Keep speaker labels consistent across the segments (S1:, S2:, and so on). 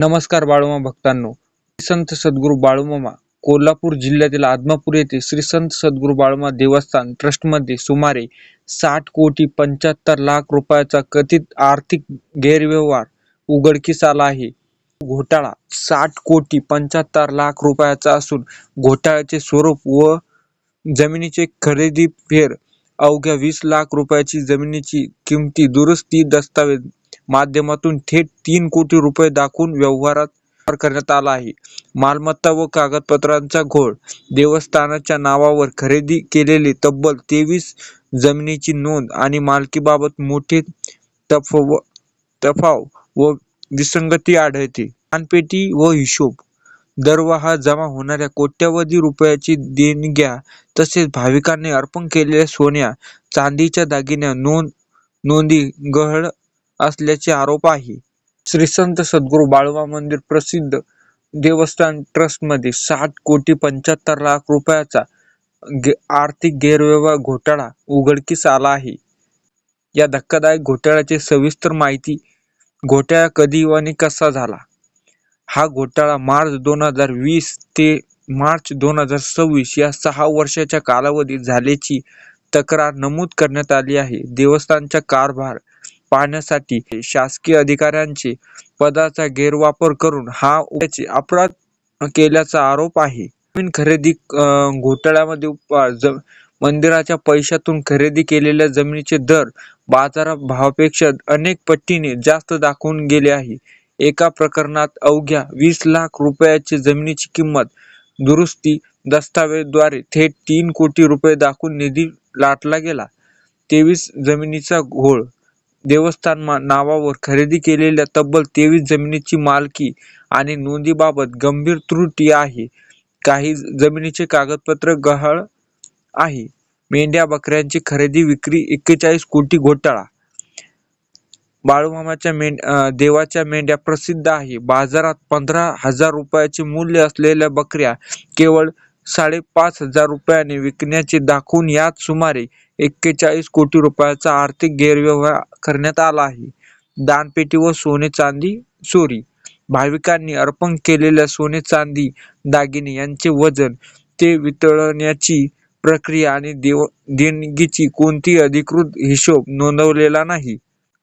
S1: नमस्कार बाळूमामा भक्तांनो. श्री संत सद्गुरू बाळूमामा कोल्हापूर जिल्ह्यातील आदमापूर येथे श्री संत सद्गुरू बाळूमामा देवस्थान ट्रस्टमध्ये सुमारे 60,75,00,000 रुपयाचा कथित आर्थिक गैरव्यवहार उघडकीस आला आहे. घोटाळा 60,75,00,000 रुपयाचा असून घोटाळ्याचे स्वरूप व जमिनीचे खरेदी फेर अवघ्या 20,00,000 रुपयाची जमिनीची किमती दुरुस्ती दस्तावेज माध्यमातून थेट 3 कोटी रुपये दाखवून व्यवहार करण्यात आला आहे. मालमत्ता व कागदपत्रांचा घोळ. देवस्थानाच्या नावावर खरेदी केलेली तब्बल 23 जमिनीची नोंद आणि मालकीबाबत मोठे तफाव व विसंगती आढळते. दानपेटी व हिशोब. दरमहा जमा होणाऱ्या कोट्यवधी रुपयाची देणग्या तसेच भाविकांनी अर्पण केलेल्या सोन्या चांदीच्या दागिन्या नोंदी गहाळ असल्याचे आरोप आहे. श्री संत सद्गुरू बाळूमामा मंदिर प्रसिद्ध देवस्थान ट्रस्टमध्ये 60,75,00,000 रुपयाचा आर्थिक गैरव्यवहार घोटाळा उघडकीस आला आहे. या धक्कादायक घोटाळ्याची सविस्तर माहिती. घोटाळा कधी आणि कसा झाला? हा घोटाळा मार्च 2020 ते मार्च 2026 या 6 वर्षाच्या कालावधीत झाल्याची तक्रार नमूद करण्यात आली आहे. देवस्थानचा कारभार पाहण्यासाठी शासकीय अधिकाऱ्यांचे पदाचा गैरवापर करून हा अपराध केल्याचा आरोप आहे. जमीन खरेदी घोटाळ्यामध्ये मंदिराच्या पैशातून खरेदी केलेल्या जमिनीचे दर बाजारभावापेक्षा अनेक पटीने जास्त दाखवून गेले आहे. एका प्रकरणात अवघ्या 20,00,000 रुपयाची जमिनीची किंमत दुरुस्ती दस्तावेजाद्वारे थेट 3 कोटी रुपये दाखवून निधी लाटला गेला. 23 जमिनीचा घोळ. देवस्थान नावावर खरेदी केलेल्या तब्बल 23 जमिनीची मालकी आणि नोंदीबाबत गंभीर त्रुटी आहे. काही जमिनीचे कागदपत्र गहाळ आहे. मेंढ्या बकऱ्यांची खरेदी विक्री 41 कोटी घोटाळा. बाळूमामाच्या देवाच्या मेंढ्या प्रसिद्ध आहे. बाजारात 15,000 रुपयाचे मूल्य असलेल्या बकऱ्या केवळ 5,500 रुपयाने विकण्याचे दाखवून यात सुमारे 41 कोटी रुपयाचा आर्थिक गैरव्यवहार करण्यात आला आहे. दानपेटी व सोने चांदी चोरी. भाविकांनी अर्पण केलेल्या सोने चांदी दागिने यांचे वजन, ते वितळण्याची प्रक्रिया आणि देणगीची कोणतीही अधिकृत हिशोब नोंदवलेला नाही.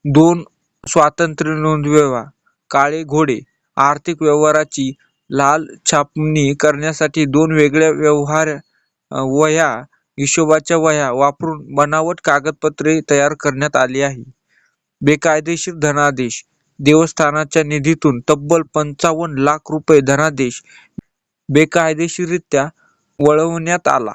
S1: 2 स्वातंत्र्य नोंदव्यवहार. काळे घोडे. आर्थिक व्यवहाराची लाल छापणी करण्यासाठी 2 वेगळ्या व्यवहार वह्या, हिशोबाच्या वह्या वापरून बनावट कागदपत्रे तयार करण्यात आली आहे. बेकायदेशीर धनादेश. देवस्थानाच्या निधीतून तब्बल 55 लाख रुपये धनादेश बेकायदेशीररित्या वळवण्यात आला.